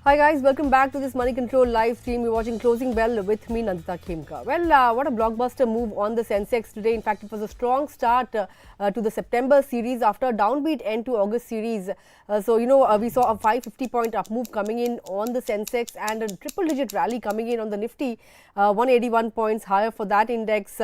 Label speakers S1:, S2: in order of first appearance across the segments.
S1: Hi guys, welcome back to this Money Control live stream. You're watching Closing Bell with me, Nandita Khemka. Well, what a blockbuster move on the Sensex today. In fact, it was a strong start to the September series after a downbeat end to August series. We saw a 550-point up move coming in on the Sensex and a triple-digit rally coming in on the Nifty. 181 points higher for that index.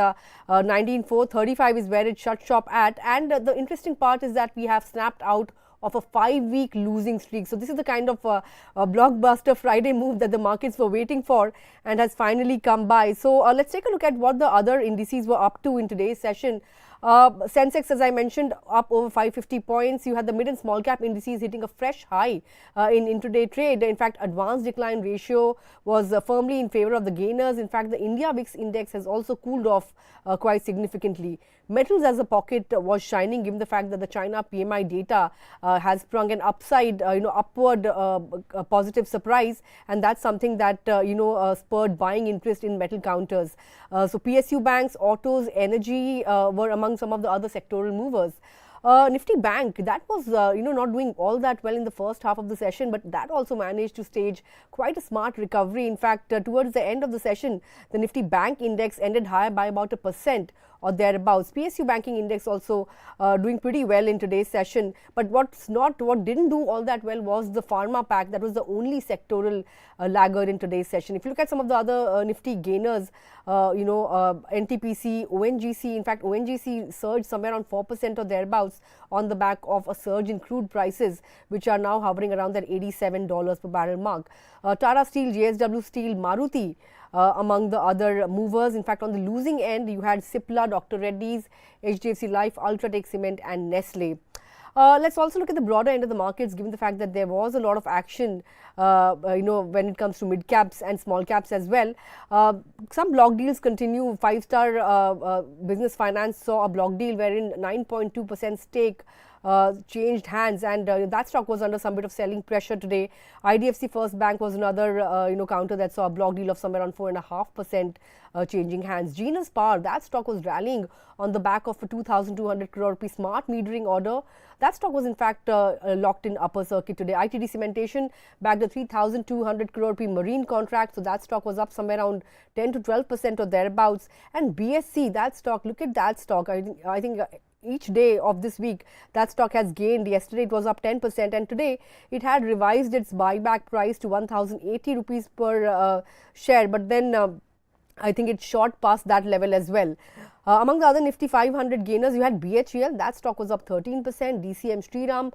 S1: 19,435 is where it shut shop at. And the interesting part is that we have snapped out of a 5-week losing streak. So this is the kind of a blockbuster Friday move that the markets were waiting for and has finally come by. So let's take a look at what the other indices were up to in today's session. Sensex, as I mentioned, up over 550 points. You had the mid and small cap indices hitting a fresh high in intraday trade. In fact, advanced decline ratio was firmly in favor of the gainers. In fact, the India VIX index has also cooled off quite significantly. Metals as a pocket was shining given the fact that the China PMI data has sprung an upside, upward positive surprise, and that's something that spurred buying interest in metal counters. So PSU banks, autos, energy were among some of the other sectoral movers. Nifty Bank, that was not doing all that well in the first half of the session, but that also managed to stage quite a smart recovery. In fact, towards the end of the session, the Nifty Bank index ended higher by about 1% or thereabouts. PSU banking index also doing pretty well in today's session. But what didn't do all that well was the pharma pack. That was the only sectoral laggard in today's session. If you look at some of the other Nifty gainers, NTPC, ONGC, in fact, ONGC surged somewhere around 4% or thereabouts on the back of a surge in crude prices, which are now hovering around that $87 per barrel mark. Tata Steel, JSW Steel, Maruti, among the other movers. In fact, on the losing end, you had Cipla, Dr. Reddy's, HDFC Life, Ultratech Cement and Nestle. Let's also look at the broader end of the markets, given the fact that there was a lot of action, when it comes to mid caps and small caps as well. Some block deals continue. Five-star Business Finance saw a block deal wherein 9.2% stake changed hands, and that stock was under some bit of selling pressure today. IDFC First Bank was another counter that saw a block deal of somewhere around 4.5% changing hands. Genus Power, that stock was rallying on the back of a 2,200 crore rupee smart metering order. That stock was in fact locked in upper circuit today. ITD Cementation bagged a 3,200 crore rupee marine contract, so that stock was up somewhere around 10 to 12% or thereabouts. And BSC, that stock, look at that stock. I think each day of this week that stock has gained. Yesterday it was up 10%, and today it had revised its buyback price to 1,080 rupees per share, but then I think it shot past that level as well. Among the other Nifty 500 gainers, you had BHEL, that stock was up 13%, DCM Shriram,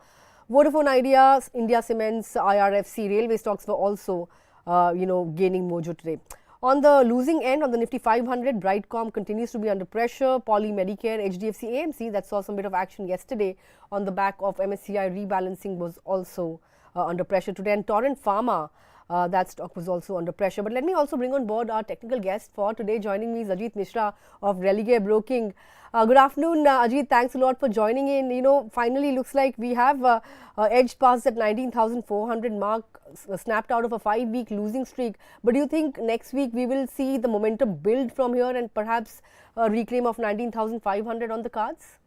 S1: Vodafone Idea, India Cements, IRFC, railway stocks were also gaining mojo today. On the losing end, on the Nifty 500, Brightcom continues to be under pressure. Poly Medicare, HDFC AMC, that saw some bit of action yesterday on the back of MSCI rebalancing, was also under pressure today. And Torrent Pharma, that stock was also under pressure. But let me also bring on board our technical guest for today. Joining me is Ajit Mishra of Religare Broking. Good afternoon, Ajit. Thanks a lot for joining in. Finally looks like we have edged past that 19,400 mark, snapped out of a 5-week losing streak. But do you think next week we will see the momentum build from here and perhaps a reclaim of 19,500 on the cards?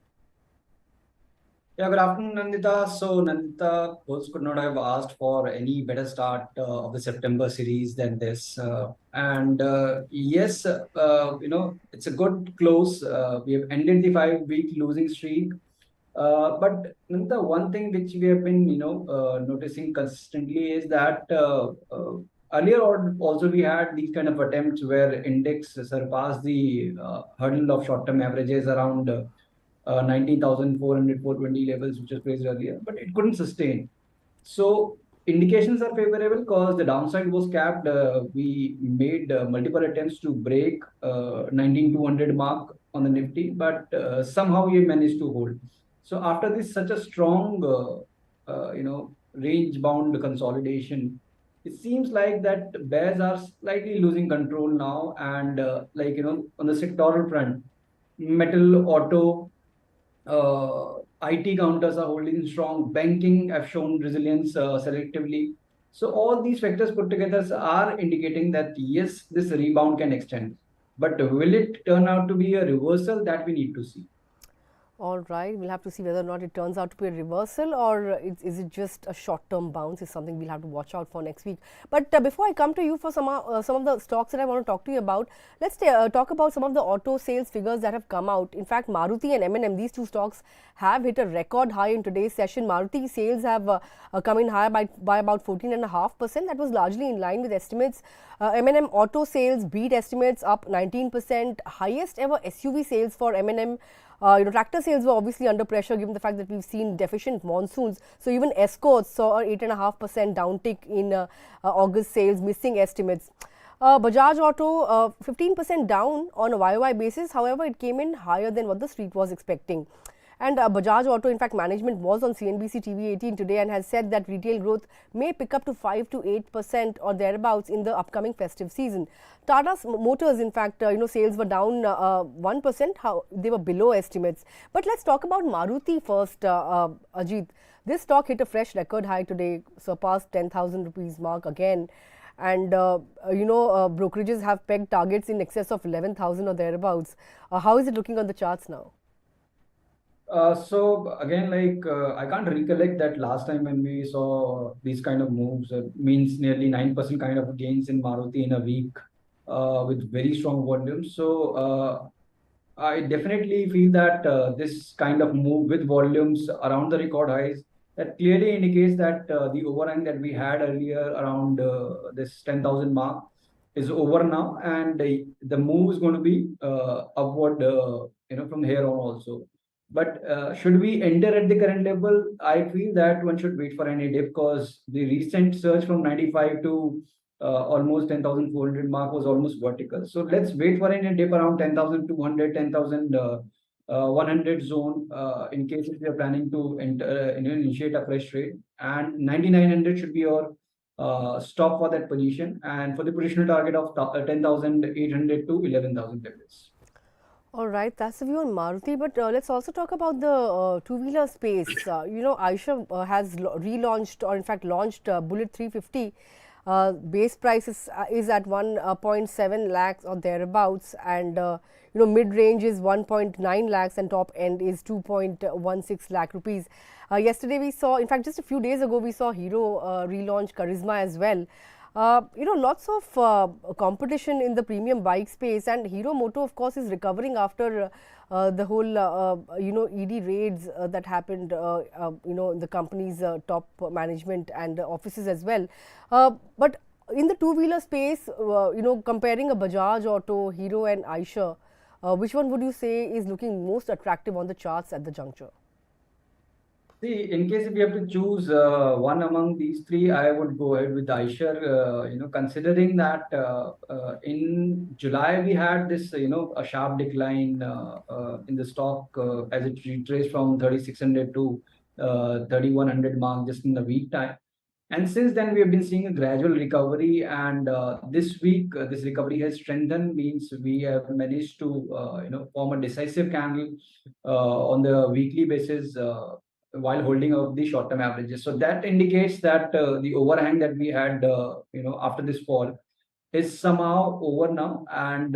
S2: Yeah, good afternoon, Nandita. So, Nandita, of course, could not have asked for any better start of the September series than this. Yes, it's a good close. We have ended the 5-week losing streak. But Nandita, one thing which we have been, noticing consistently is that earlier also we had these kind of attempts where index surpassed the hurdle of short-term averages around 19,400, 420 levels, which was placed earlier, but it couldn't sustain. So indications are favorable because the downside was capped. We made multiple attempts to break 19,200 mark on the Nifty, but somehow we managed to hold. So after this, such a strong, range-bound consolidation, it seems like that bears are slightly losing control now, and on the sectoral front, metal, auto, IT counters are holding strong. Banking have shown resilience selectively. So all these factors put together are indicating that yes, this rebound can extend. But will it turn out to be a reversal? That we need to see.
S1: All right, we'll have to see whether or not it turns out to be a reversal, or is it just a short-term bounce is something we'll have to watch out for next week. But before I come to you for some of the stocks that I want to talk to you about, let's talk about some of the auto sales figures that have come out. In fact, Maruti and M&M, these two stocks have hit a record high in today's session. Maruti sales have come in higher by about 14.5%. That was largely in line with estimates. M&M auto sales beat estimates, up 19%, highest ever SUV sales for M&M. Tractor sales were obviously under pressure given the fact that we've seen deficient monsoons. So even Escorts saw an 8.5% downtick in August sales, missing estimates. Bajaj Auto 15% down on a YOY basis. However, it came in higher than what the street was expecting. And Bajaj Auto, in fact, management was on CNBC TV 18 today and has said that retail growth may pick up to 5 to 8% or thereabouts in the upcoming festive season. Tata Motors, in fact, sales were down 1%. They were below estimates. But let's talk about Maruti first, Ajit. This stock hit a fresh record high today, surpassed 10,000 rupees mark again. And brokerages have pegged targets in excess of 11,000 or thereabouts. How is it looking on the charts now?
S2: So again, I can't recollect that last time when we saw these kind of moves, means nearly 9% kind of gains in Maruti in a week, with very strong volumes. So I definitely feel that this kind of move with volumes around the record highs, that clearly indicates that the overhang that we had earlier around this 10,000 mark is over now, and the move is going to be upward, from here on also. But should we enter at the current level? I feel that one should wait for any dip, because the recent surge from 95 to almost 10,400 mark was almost vertical. So let's wait for any dip around 10,200, 10,100 zone, in case if you are planning to initiate a fresh trade. And 9,900 should be your stop for that position, and for the positional target of 10,800 to 11,000 levels.
S1: All right, that's the view on Maruti, but let's also talk about the two-wheeler space. Eicher has relaunched, or in fact launched Bullet 350. Base price is at 1.7 lakhs or thereabouts, and mid-range is 1.9 lakhs and top end is 2.16 lakh rupees. Yesterday we saw, in fact just a few days ago, we saw Hero relaunch Charisma as well. Lots of competition in the premium bike space, and Hero Moto, of course, is recovering after the whole, ED raids that happened, in the company's top management and offices as well. But in the two-wheeler space, comparing a Bajaj Auto, Hero and Eicher, which one would you say is looking most attractive on the charts at the juncture?
S2: See, in case if you have to choose one among these three, I would go ahead with Eicher. Considering that in July we had this, a sharp decline in the stock as it retraced from 3,600 to 3,100 mark just in the week time. And since then, we have been seeing a gradual recovery, and this week this recovery has strengthened. Means we have managed to form a decisive candle on the weekly basis, while holding up the short-term averages. So that indicates that the overhang that we had, after this fall, is somehow over now, and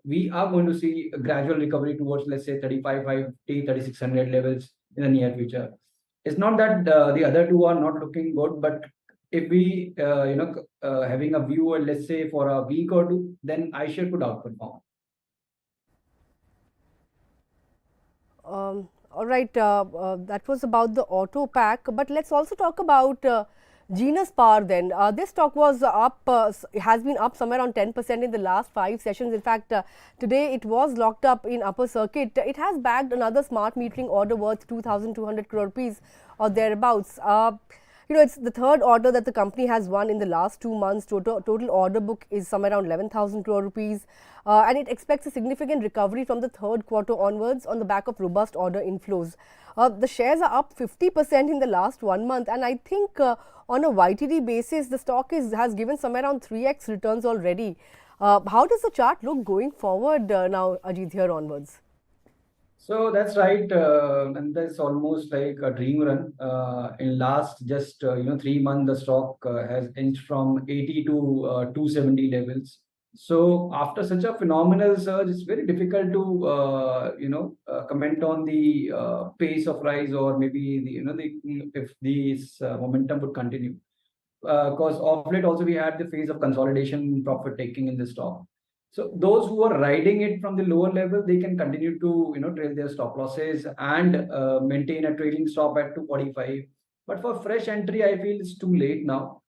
S2: we are going to see a gradual recovery towards, let's say, 3550, 3,600 levels in the near future. It's not that the other two are not looking good, but if we, having a view, let's say for a week or two, then Eicher could outperform.
S1: All right, that was about the auto pack, but let's also talk about Genus Power then. This stock was up, has been up somewhere around 10% in the last 5 sessions. In fact, today it was locked up in upper circuit. It has bagged another smart metering order worth 2,200 crore rupees or thereabouts. It's the third order that the company has won in the last 2 months. Total order book is somewhere around 11,000 crore rupees, and it expects a significant recovery from the third quarter onwards on the back of robust order inflows. The shares are up 50% in the last 1 month, and I think on a YTD basis, the stock has given somewhere around 3x returns already. How does the chart look going forward now, Ajit, here onwards?
S2: So that's right, and that's almost like a dream run. In last just 3 months, the stock has inched from 80 to 270 levels. So after such a phenomenal surge, it's very difficult to comment on the pace of rise, or maybe if this momentum would continue. Because of late also we had the phase of consolidation, profit taking in the stock. So those who are riding it from the lower level, they can continue to trail their stop losses and maintain a trailing stop at 245. But for fresh entry, I feel it's too late now,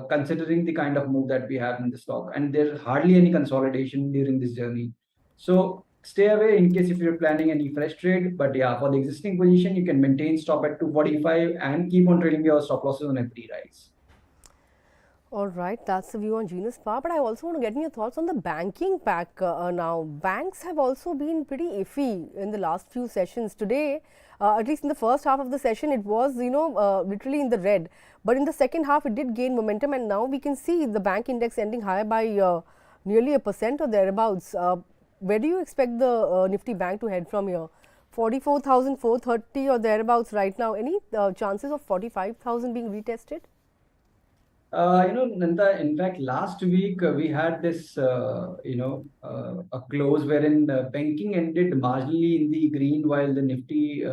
S2: considering the kind of move that we have in the stock, and there's hardly any consolidation during this journey. So stay away in case if you're planning any fresh trade. But yeah, for the existing position, you can maintain stop at 245 and keep on trailing your stop losses on every rise.
S1: All right, that's the view on Genus Power. But I also want to get your thoughts on the banking pack now. Banks have also been pretty iffy in the last few sessions. Today, at least in the first half of the session, it was literally in the red. But in the second half, it did gain momentum, and now we can see the bank index ending higher by nearly 1% or thereabouts. Where do you expect the Nifty bank to head from here? 44,430 or thereabouts right now. Any chances of 45,000 being retested?
S2: Nanda, in fact, last week we had this, a close wherein banking ended marginally in the green, while the Nifty,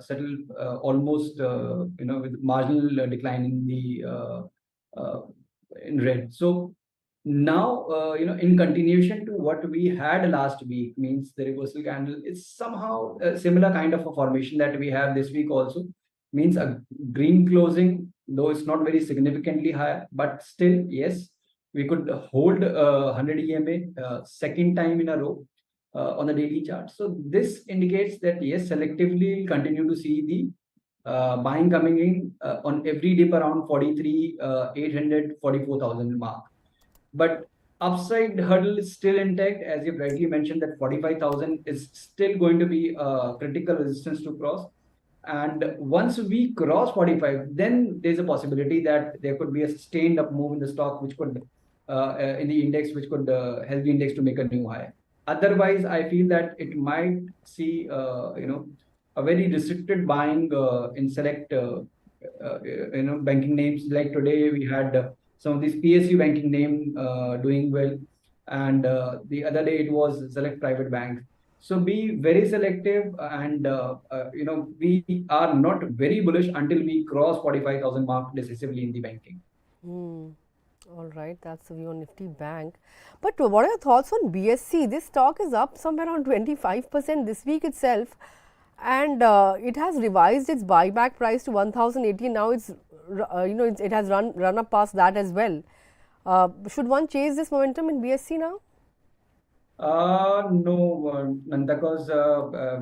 S2: settled almost, with marginal decline in the in red. So now, in continuation to what we had last week, means the reversal candle is somehow a similar kind of a formation that we have this week also, means a green closing, though it's not very significantly higher, but still, yes, we could hold 100 EMA second time in a row on the daily chart. So this indicates that yes, selectively we'll continue to see the buying coming in on every dip around 43, 800, 44,000 mark. But upside hurdle is still intact, as you've rightly mentioned, that 45,000 is still going to be a critical resistance to cross. And once we cross 45, then there's a possibility that there could be a sustained up move in the stock, which could, in the index, which could help the index to make a new high. Otherwise, I feel that it might see, a very restricted buying in select, banking names. Like today, we had some of these PSU banking name doing well, and the other day it was select private banks. So be very selective, and we are not very bullish until we cross 45,000 mark decisively in the banking.
S1: All right, that's the view on Nifty Bank. But what are your thoughts on BSC? This stock is up somewhere around 25% this week itself, and it has revised its buyback price to 1,080. Now it has run up past that as well. Should one chase this momentum in BSC now?
S2: No, Nanda, because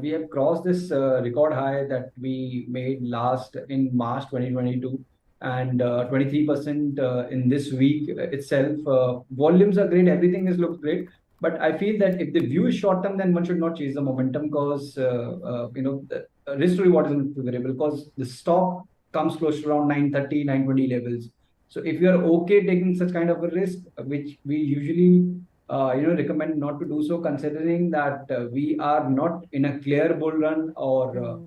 S2: we have crossed this record high that we made last in March 2022, and 23% in this week itself. Volumes are great, everything looks great, but I feel that if the view is short term, then one should not chase the momentum, because the risk to reward is not favorable, because the stock comes close to around 930, 920 levels. So if you are okay taking such kind of a risk, which we usually recommend not to do so, considering that we are not in a clear bull run, or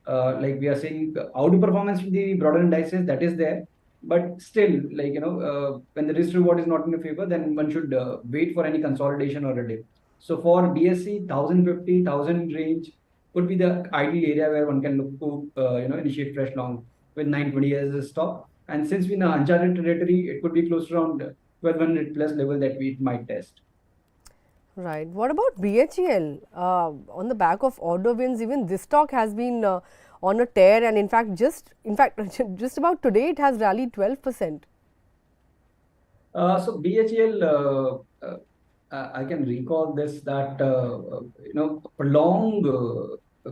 S2: like we are seeing outperformance in the broader indices, that is there. But still, when the risk reward is not in your favor, then one should wait for any consolidation or a dip. So for BSC, 1,050, 1,000 range could be the ideal area where one can look to initiate fresh long with 920 as a stop. And since we're in an uncharted territory, it could be close to around 1,200 plus level that we might test.
S1: Right. What about BHEL? On the back of order wins, even this stock has been on a tear, and in fact, just about today, it has rallied 12%.
S2: So BHEL, I can recall this, that prolonged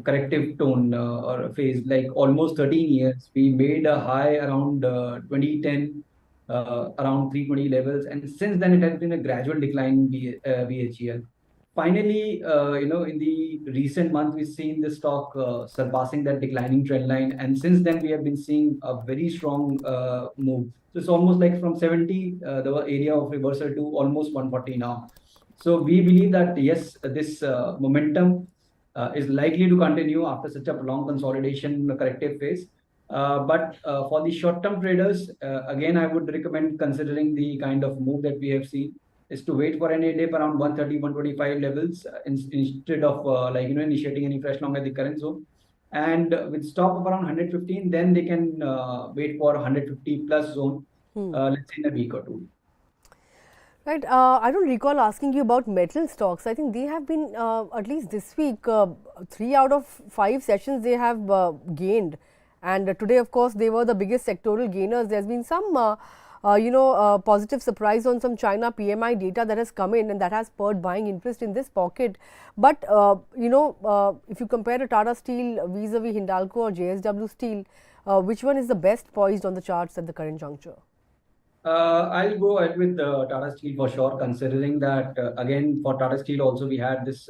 S2: corrective tone or phase, like almost 13 years. We made a high around 2010. Around 320 levels, and since then it has been a gradual decline in BHEL. Finally, in the recent months, we've seen the stock surpassing that declining trend line, and since then we have been seeing a very strong move. So it's almost like from 70, the area of reversal, to almost 140 now. So we believe that yes, this momentum is likely to continue after such a long consolidation corrective phase. But for the short-term traders, again, I would recommend considering the kind of move that we have seen. is to wait for any dip around 130, 125 levels instead of initiating any fresh long at the current zone. And with stop of around 115, then they can wait for 150 plus zone, let's say in a week or two.
S1: Right. I don't recall asking you about metal stocks. I think they have been, at least this week, 3 out of 5 sessions they have gained. And today, of course, they were the biggest sectoral gainers. There's been some, positive surprise on some China PMI data that has come in, and that has spurred buying interest in this pocket. But, if you compare a Tata Steel vis-a-vis Hindalco or JSW Steel, which one is the best poised on the charts at the current juncture?
S2: I'll go ahead with Tata Steel for sure, considering that again for Tata Steel also we had this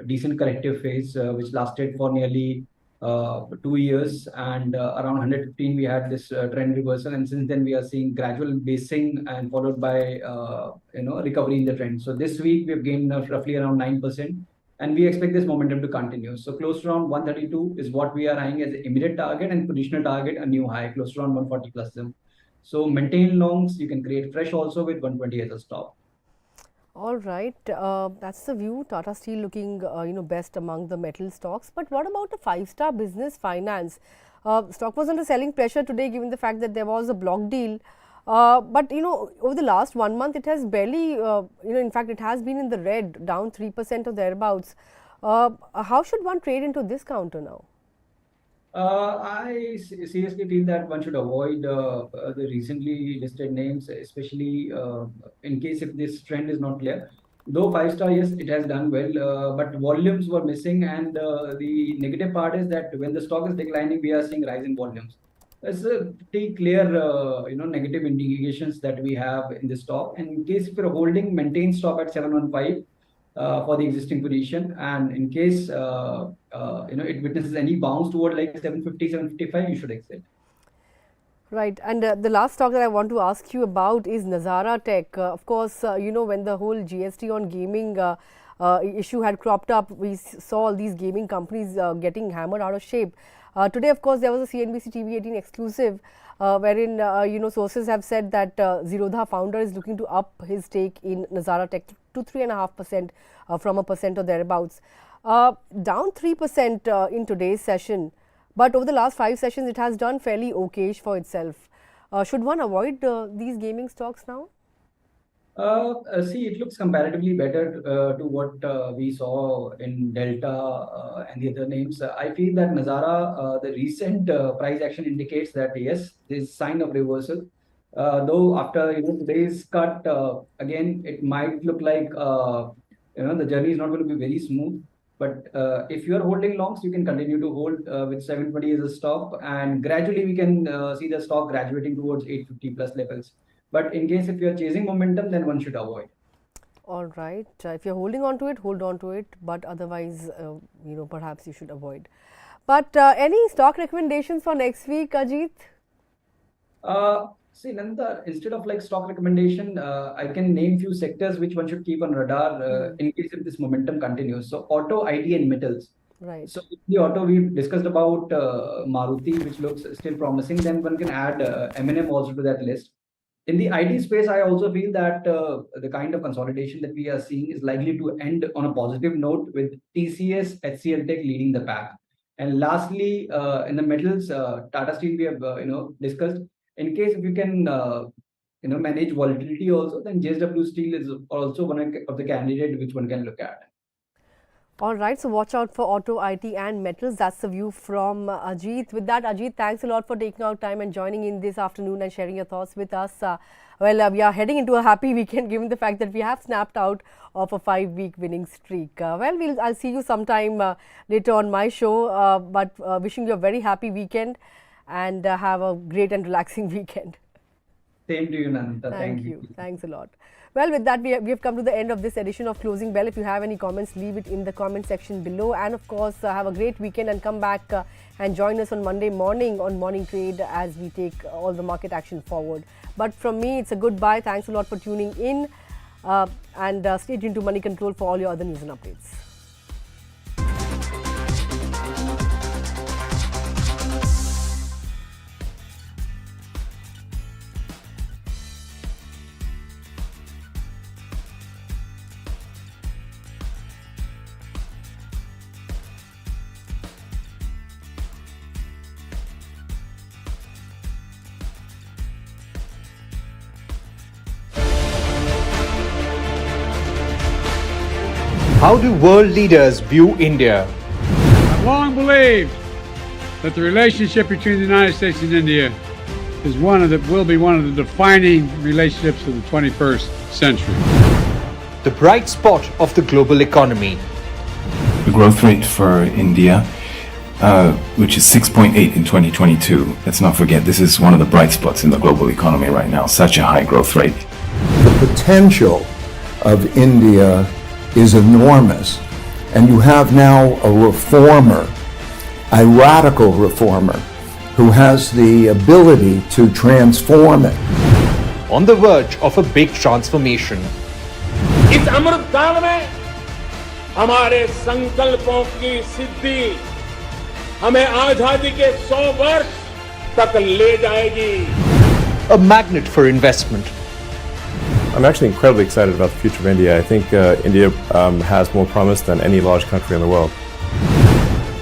S2: decent corrective phase which lasted for nearly 2 years, and around 115 we had this trend reversal, and since then we are seeing gradual basing and followed by recovery in the trend. So this week we have gained roughly around 9%, and we expect this momentum to continue. So close to around 132 is what we are eyeing as the immediate target, and positional target a new high close to around 140 plus them. So maintain longs, you can create fresh also with 120 as a stop.
S1: All right, that's the view. Tata Steel looking, best among the metal stocks. But what about the 5-star business finance? Stock was under selling pressure today, given the fact that there was a block deal. But over the last 1 month, it has barely, in fact, it has been in the red, down 3% or thereabouts. How should one trade into this counter now?
S2: I seriously feel that one should avoid the recently listed names, especially in case if this trend is not clear. Though 5-star, yes, it has done well, but volumes were missing, and the negative part is that when the stock is declining, we are seeing rise in volumes. It's a pretty clear, negative indications that we have in the stock. And in case if you're holding, maintain stop at 715. For the existing position, and in case it witnesses any bounce toward like 750, 755, you should exit.
S1: Right, and the last stock that I want to ask you about is Nazar Tech. Of course, when the whole GST on gaming issue had cropped up, we saw all these gaming companies getting hammered out of shape. Today, of course, there was a CNBC TV18 exclusive wherein sources have said that Zerodha founder is looking to up his stake in Nazar Tech to 3.5% from 1% or thereabouts. Down 3% in today's session, but over the last 5 sessions, it has done fairly okayish for itself. Should one avoid these gaming stocks now?
S2: See, it looks comparatively better to what we saw in Delta and the other names. I feel that Nazara, the recent price action indicates that yes, there's sign of reversal. Though after today's cut, again, it might look like the journey is not going to be very smooth. But if you are holding longs, you can continue to hold with 720 as a stop, and gradually we can see the stock graduating towards 850 plus levels. But in case if you are chasing momentum, then one should avoid.
S1: All right. If you're holding on to it, hold on to it. But otherwise, perhaps you should avoid. But any stock recommendations for next week, Ajit?
S2: See, Nandita, instead of like stock recommendation, I can name few sectors which one should keep on radar in case if this momentum continues. So auto, IT and metals.
S1: Right.
S2: So the auto we discussed about Maruti, which looks still promising. Then one can add M&M also to that list. In the IT space, I also feel that the kind of consolidation that we are seeing is likely to end on a positive note with TCS, HCL Tech leading the pack. And lastly, in the metals, Tata Steel we have discussed. In case if you can manage volatility also, then JSW Steel is also one of the candidates which one can look at.
S1: All right, so watch out for auto, IT and metals. That's the view from Ajit. With that, Ajit, thanks a lot for taking out time and joining in this afternoon and sharing your thoughts with us. We are heading into a happy weekend given the fact that we have snapped out of a 5-week winning streak. I'll see you sometime later on my show, but wishing you a very happy weekend and have a great and relaxing weekend.
S2: Same to you, Nandita.
S1: Thank you. Thanks a lot. Well, with that, we have come to the end of this edition of Closing Bell. If you have any comments, leave it in the comment section below. And of course, have a great weekend and come back and join us on Monday morning on Morning Trade as we take all the market action forward. But from me, it's a goodbye. Thanks a lot for tuning in and stay tuned to Moneycontrol for all your other news and updates.
S3: How do world leaders view India?
S4: I've long believed that the relationship between the United States and India is will be one of the defining relationships of the 21st century.
S3: The bright spot of the global economy.
S5: The growth rate for India, which is 6.8 in 2022. Let's not forget, this is one of the bright spots in the global economy right now, such a high growth rate.
S6: The potential of India is enormous, and you have now a reformer, a radical reformer, who has the ability to transform it.
S3: On the verge of a big transformation.
S7: इस अमृत काल में हमारे संकल्पों की सिद्धि हमें आजादी के 100 वर्ष तक ले जाएगी.
S3: A magnet for investment.
S8: I'm actually incredibly excited about the future of India. I think India has more promise than any large country in the world.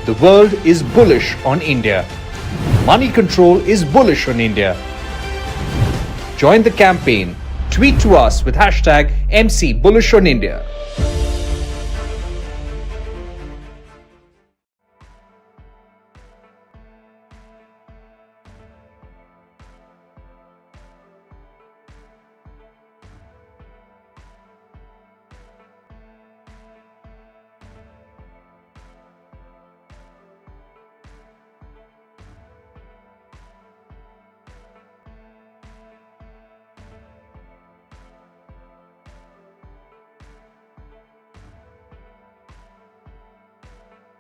S3: The world is bullish on India. Moneycontrol is bullish on India. Join the campaign. Tweet to us with hashtag MC Bullish on India.